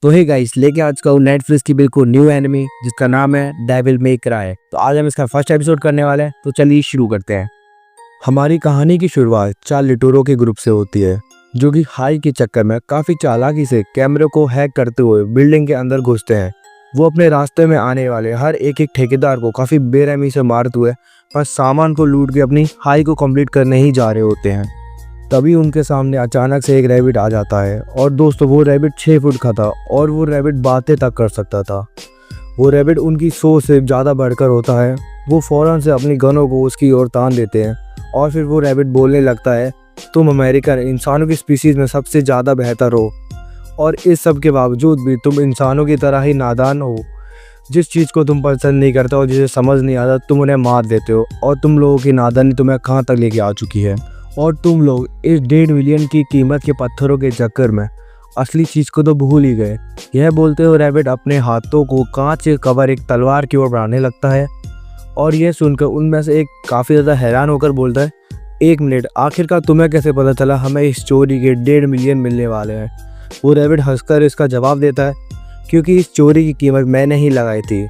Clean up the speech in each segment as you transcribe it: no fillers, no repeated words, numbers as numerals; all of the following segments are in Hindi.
तो हे गाइस, लेके आज का नेटफ्लिक्स की बिल्कुल न्यू एनिमे जिसका नाम है डेविल मे क्राई। तो आज हम इसका फर्स्ट एपिसोड करने वाले हैं, तो चलिए शुरू करते हैं। हमारी कहानी की शुरुआत 4 लिटोरों के ग्रुप से होती है जो कि हाई के चक्कर में काफ़ी चालाकी से कैमरे को हैक करते हुए बिल्डिंग के अंदर घुसते हैं। वो अपने रास्ते में आने वाले हर एक ठेकेदार को काफ़ी बेरहमी से मारते हुए बस सामान को लूट के अपनी हाई को कंप्लीट करने ही जा रहे होते हैं। तभी उनके सामने अचानक से एक रैबिट आ जाता है और दोस्तों वो रैबिट 6 फुट का था और वो रैबिट बातें तक कर सकता था। वो रैबिट उनकी सोच से ज़्यादा बढ़कर होता है। वो फ़ौरन से अपनी गनों को उसकी ओर तान देते हैं और फिर वो रैबिट बोलने लगता है, तुम अमेरिकन इंसानों की स्पीसीज़ में सबसे ज़्यादा बेहतर हो और इस सब के बावजूद भी तुम इंसानों की तरह ही नादान हो। जिस चीज़ को तुम पसंद नहीं करते और जिसे समझ नहीं आता तुम उन्हें मार देते हो और तुम लोगों की नादानी तुम्हें कहाँ तक लेके आ चुकी है। और तुम लोग इस 1.5 मिलियन की कीमत के पत्थरों के चक्कर में असली चीज़ को तो भूल ही गए। यह बोलते हुए रैबिट अपने हाथों को कांच से कवर एक तलवार की ओर बढ़ाने लगता है और यह सुनकर उनमें से एक काफ़ी ज़्यादा हैरान होकर बोलता है, 1 मिनट, आखिरकार तुम्हें कैसे पता चला हमें इस चोरी के 1.5 मिलियन मिलने वाले हैं। वो रैबिट हंसकर इसका जवाब देता है, क्योंकि इस चोरी की कीमत मैंने ही लगाई थी।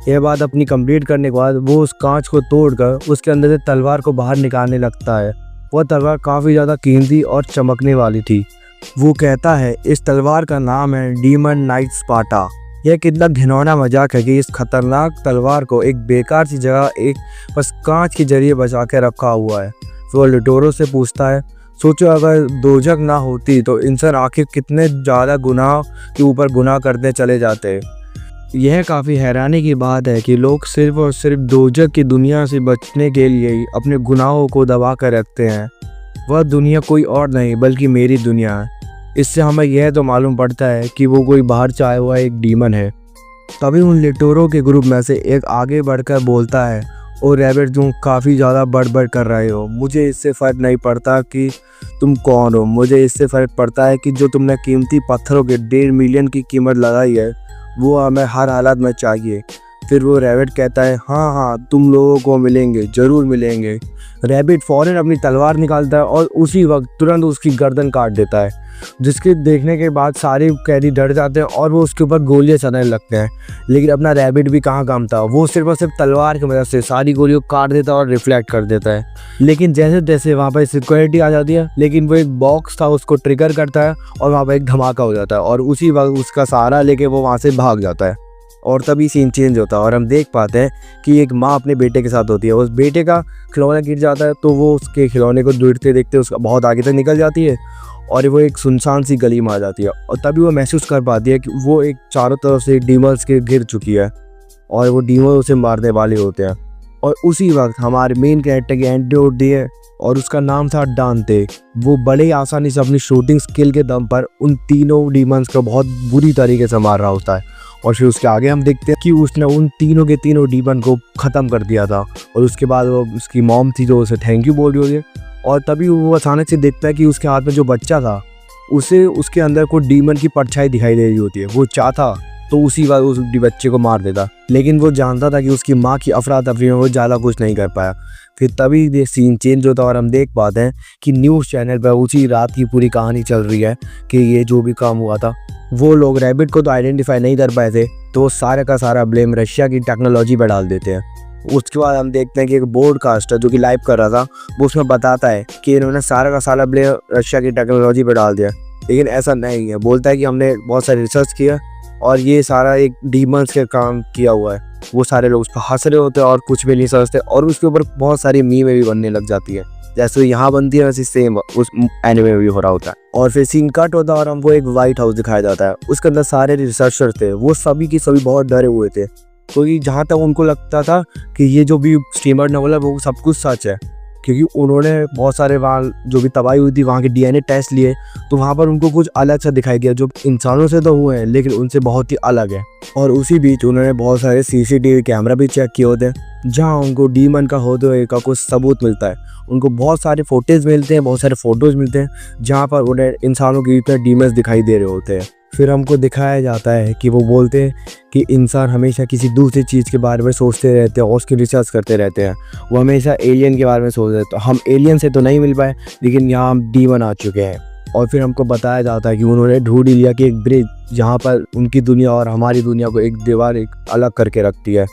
यह बात अपनी कंप्लीट करने के बाद वो उस कांच को तोड़कर उसके अंदर से तलवार को बाहर निकालने लगता है। वह तलवार काफ़ी ज़्यादा कीमती और चमकने वाली थी। वो कहता है, इस तलवार का नाम है डीमन नाइट स्पार्टा। यह कितना घिनौना मजाक है कि इस खतरनाक तलवार को एक बेकार सी जगह एक बस कांच के जरिए बचा के रखा हुआ है। वो लिटोरो से पूछता है, सोचो अगर दोजख ना होती तो इंसान आखिर कितने ज़्यादा गुनाह के ऊपर गुनाह करते चले जाते। यह काफ़ी हैरानी की बात है कि लोग सिर्फ और सिर्फ दोजख की दुनिया से बचने के लिए ही अपने गुनाहों को दबा कर रखते हैं। वह दुनिया कोई और नहीं बल्कि मेरी दुनिया है। इससे हमें यह तो मालूम पड़ता है कि वो कोई बाहर से आया हुआ एक डीमन है। तभी उन लिटोरों के ग्रुप में से एक आगे बढ़कर बोलता है, और रैबिट तुम काफ़ी ज़्यादा बढ़ कर रहे हो। मुझे इससे फ़र्क नहीं पड़ता कि तुम कौन हो, मुझे इससे फ़र्क पड़ता है कि जो तुमने कीमती पत्थरों के 1.5 मिलियन की कीमत लगाई है वो हमें हर हालत में चाहिए। फिर वो रैबिट कहता है, हाँ तुम लोगों को मिलेंगे, ज़रूर मिलेंगे। रैबिट फ़ौरन अपनी तलवार निकालता है और उसी वक्त तुरंत उसकी गर्दन काट देता है, जिसके देखने के बाद सारे कैदी डर जाते हैं और वो उसके ऊपर गोलियां चलाने लगते हैं। लेकिन अपना रैबिट भी कहाँ काम था, वो सिर्फ और सिर्फ तलवार की मदद से सारी गोलियों को काट देता है और रिफ्लेक्ट कर देता है। लेकिन जैसे जैसे वहाँ पर सिक्योरिटी आ जाती है, लेकिन वो एक बॉक्स था उसको ट्रिगर करता है और वहाँ पर एक धमाका हो जाता है और उसी वक्त उसका सहारा लेके वो वहाँ से भाग जाता है। और तभी सीन चेंज होता है और हम देख पाते हैं कि एक माँ अपने बेटे के साथ होती है। उस बेटे का खिलौना गिर जाता है तो वो उसके खिलौने को देखते देखते उसका बहुत आगे तक निकल जाती है और वो एक सुनसान सी गली में आ जाती है। और तभी वो महसूस कर पाती है कि वो एक चारों तरफ से डीमर्स के घिर चुकी है और वो डीमर उसे मारने वाले होते हैं। और उसी वक्त हमारे मेन कैरेक्टर की एंट्री होती है और उसका नाम था डांते। वो बड़े आसानी से अपनी शूटिंग स्किल के दम पर उन तीनों डीमंस को बहुत बुरी तरीके से मार रहा होता है। और फिर उसके आगे हम देखते हैं कि उसने उन तीनों के तीनों डीमन को ख़त्म कर दिया था। और उसके बाद वो उसकी मॉम थी जो उसे थैंक यू बोल रही होती है। और तभी वो अचानक से देखता है कि उसके हाथ में जो बच्चा था उसे उसके अंदर कोई डीमन की परछाई दिखाई दे रही होती है। वो चाहता तो उसी बार उस बच्चे को मार देता, लेकिन वो जानता था कि उसकी माँ की अफरा तफरी में वो ज़्यादा कुछ नहीं कर पाया। फिर तभी ये सीन चेंज होता है और हम देख पाते हैं कि न्यूज़ चैनल पर उसी रात की पूरी कहानी चल रही है कि ये जो भी काम हुआ था, वो लोग रैबिट को तो आइडेंटिफाई नहीं कर पाए थे, तो वो सारे का सारा ब्लेम रशिया की टेक्नोलॉजी पर डाल देते हैं। उसके बाद हम देखते हैं कि एक ब्रॉडकास्टर जो कि लाइव कर रहा था वो उसमें बताता है कि इन्होंने सारा का सारा ब्लेम रशिया की टेक्नोलॉजी पर डाल दिया। लेकिन ऐसा नहीं है, बोलता है कि हमने बहुत सारी रिसर्च किया और ये सारा एक डीमंस के काम किया हुआ है। वो सारे लोग उस पर हंस रहे होते हैं और कुछ भी नहीं समझते और उसके ऊपर बहुत सारी मीमें भी बनने लग जाती है। जैसे यहाँ बनती है वैसे सेम उस एनिमे में भी हो रहा होता है। और फिर सीन कट होता है और हमको एक व्हाइट हाउस दिखाया जाता है। उसके अंदर सारे रिसर्चर थे, वो सभी की सभी बहुत डरे हुए थे, क्योंकि जहाँ तक उनको लगता था कि ये जो भी स्ट्रीमर ने बोला वो सब कुछ सच है, क्योंकि उन्होंने बहुत सारे वहाँ जो भी तबाही हुई थी वहाँ के DNA टेस्ट लिए तो वहाँ पर उनको कुछ अलग सा दिखाई दिया जो इंसानों से तो हुए हैं लेकिन उनसे बहुत ही अलग है। और उसी बीच उन्होंने बहुत सारे CCTV कैमरा भी चेक किए होते हैं जहाँ उनको डीमन का होते हुए का कुछ सबूत मिलता है। उनको बहुत सारे फोटेज मिलते हैं, बहुत सारे फोटोज़ मिलते हैं जहाँ पर उन्हें इंसानों की तरह डीमंस दिखाई दे रहे होते हैं। फिर हमको दिखाया जाता है कि वो बोलते हैं कि इंसान हमेशा किसी दूसरी चीज़ के बारे में सोचते रहते हैं और उसकी रिसर्च करते रहते हैं। वो हमेशा एलियन के बारे में सोचते हैं। तो हम एलियन से तो नहीं मिल पाए, लेकिन यहाँ हम डीमन आ चुके हैं। और फिर हमको बताया जाता है कि उन्होंने ढूंढ ही लिया कि एक ब्रिज जहाँ पर उनकी दुनिया और हमारी दुनिया को एक दीवार एक अलग करके रखती है।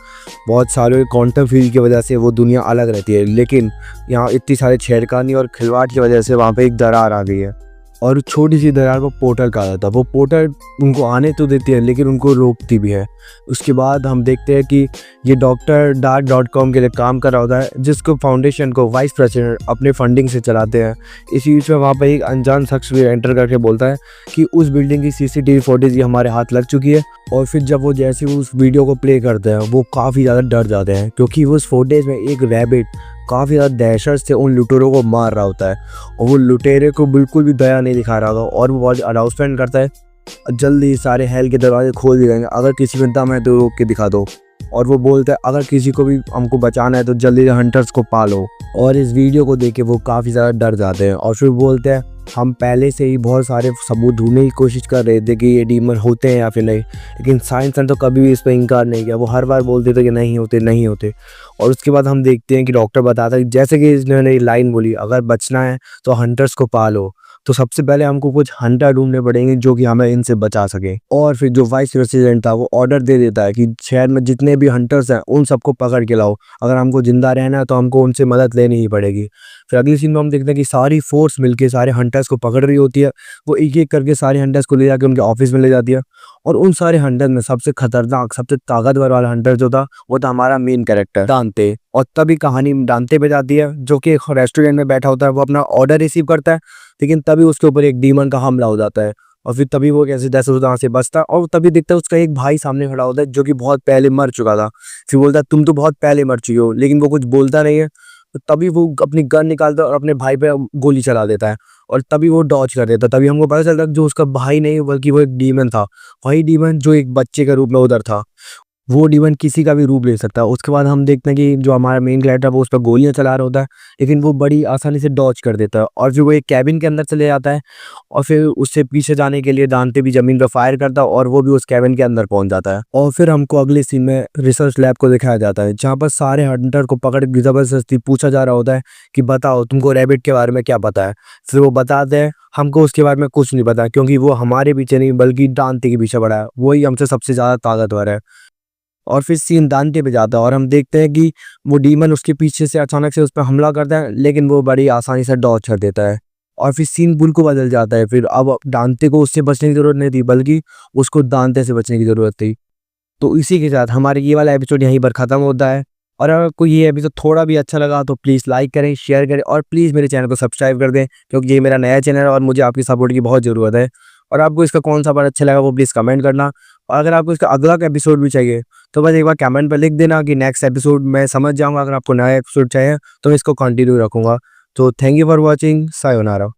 बहुत सारे क्वांटम फील्ड की वजह से वो दुनिया अलग रहती है, लेकिन यहाँ इतनी सारे छेड़खानी और खिलवाड़ की वजह से वहाँ पे एक दरार आ गई है और छोटी सी दरार को पोर्टल कहा जाता है। वो पोर्टल उनको आने तो देती है लेकिन उनको रोकती भी है। उसके बाद हम देखते हैं कि ये डॉक्टर डार्क.com के लिए काम कर रहा होता है, जिसको फाउंडेशन को वाइस प्रेसिडेंट अपने फंडिंग से चलाते हैं। इसी बीच में वहाँ पर एक अनजान शख्स भी एंटर करके बोलता है कि उस बिल्डिंग की सीसीटीवी फुटेज ये हमारे हाथ लग चुकी है। और फिर जब वो जैसे उस वीडियो को प्ले करते हैं वो काफ़ी ज़्यादा डर जाते हैं, क्योंकि उस फुटेज में एक रैबिट काफ़ी ज़्यादा दहशत से उन लुटेरों को मार रहा होता है और वो लुटेरे को बिल्कुल भी दया नहीं दिखा रहा था। और वो बहुत अनाउंसमेंट करता है, जल्दी सारे हेल के दरवाजे खोल दिए जाएंगे, अगर किसी में दम है तो रोक के दिखा दो। और वो बोलता है अगर किसी को भी हमको बचाना है तो जल्दी से हंटर्स को पालो। और इस वीडियो को देख के वो काफ़ी ज़्यादा डर जाते हैं और फिर बोलते हैं हम पहले से ही बहुत सारे सबूत ढूंढने की कोशिश कर रहे थे कि ये डीमन होते हैं या फिर नहीं, लेकिन साइंस ने तो कभी भी इस पर इनकार नहीं किया। वो हर बार बोलते थे कि नहीं होते नहीं होते। और उसके बाद हम देखते हैं कि डॉक्टर बताता है जैसे कि इन्होंने लाइन बोली, अगर बचना है तो हंटर्स को पालो, तो सबसे पहले हमको कुछ हंटर ढूंढने पड़ेंगे जो कि हमें इनसे बचा सके। और फिर जो वाइस प्रेसिडेंट था वो ऑर्डर दे देता है कि शहर में जितने भी हंटर्स हैं उन सबको पकड़ के लाओ, अगर हमको जिंदा रहना है तो हमको उनसे मदद लेनी ही पड़ेगी। फिर अगली सीन में हम देखते हैं कि सारी फोर्स मिलके सारे हंटर्स को पकड़ रही होती है। वो एक एक करके सारे हंटर्स को ले जाके उनके ऑफिस में ले जाती है। और उन सारे हंटर में सबसे खतरनाक सबसे ताकतवर वाला हंटर जो था वो था हमारा मेन कैरेक्टर दांते। और तभी कहानी दांते पे जाती है, जो कि एक रेस्टोरेंट में बैठा होता है। वो अपना ऑर्डर रिसीव करता है, लेकिन तभी उसके ऊपर एक डीमन का हमला हो जाता है। और फिर तभी वो कैसे जैसे वहां से बचता है और तभी दिखता है उसका एक भाई सामने खड़ा होता है जो कि बहुत पहले मर चुका था। फिर बोलता है तुम तो बहुत पहले मर चुके हो, लेकिन वो कुछ बोलता नहीं है। तो तभी वो अपनी गन निकालता है और अपने भाई पे गोली चला देता है और तभी वो डॉज कर देता है। तभी हमको पता चलता है जो उसका भाई नहीं बल्कि वो एक डीमन था, वही डीमन जो एक बच्चे के रूप में उधर था। वो डीमन किसी का भी रूप ले सकता है। उसके बाद हम देखते हैं कि जो हमारा मेन कैरेक्टर है वो उस पर गोलियां चला रहा होता है, लेकिन वो बड़ी आसानी से डॉज कर देता है और फिर वो एक कैबिन के अंदर चले जाता है। और फिर उससे पीछे जाने के लिए दांते भी जमीन पर फायर करता है और वो भी उस कैबिन के अंदर पहुंच जाता है। और फिर हमको अगले सीन में रिसर्च लैब को दिखाया जाता है, जहाँ पर सारे हंटर को पकड़ के जबरदस्ती पूछा जा रहा होता है कि बताओ तुमको रैबिट के बारे में क्या पता है। फिर वो बताते हैं हमको उसके बारे में कुछ नहीं पता, क्योंकि वो हमारे पीछे नहीं बल्कि दांते के पीछे पड़ा है, वही हमसे सबसे ज्यादा ताकतवर है। और फिर सीन दांते पे जाता है और हम देखते हैं कि वो डीमन उसके पीछे से अचानक से उस पर हमला करता है, लेकिन वो बड़ी आसानी से डॉज कर देता है। और फिर सीन बिल्कुल बदल जाता है। फिर अब दांते को उससे बचने की जरूरत नहीं थी, बल्कि उसको दांते से बचने की जरूरत थी। तो इसी के साथ हमारे ये वाला एपिसोड यहीं पर ख़त्म होता है। और अगर आपको ये एपिसोड थोड़ा भी अच्छा लगा तो प्लीज़ लाइक करें, शेयर करें और प्लीज़ मेरे चैनल को सब्सक्राइब कर दें, क्योंकि ये मेरा नया चैनल है और मुझे आपकी सपोर्ट की बहुत ज़रूरत है। और आपको इसका कौन सा पार्ट अच्छा लगा वो प्लीज़ कमेंट करना। और अगर आपको इसका अगला का एपिसोड भी चाहिए तो बस एक बार कमेंट पर लिख देना कि नेक्स्ट एपिसोड मैं समझ जाऊँगा। अगर आपको नया एपिसोड चाहिए तो मैं इसको कंटिन्यू रखूँगा। तो thank you for watching, sayonara.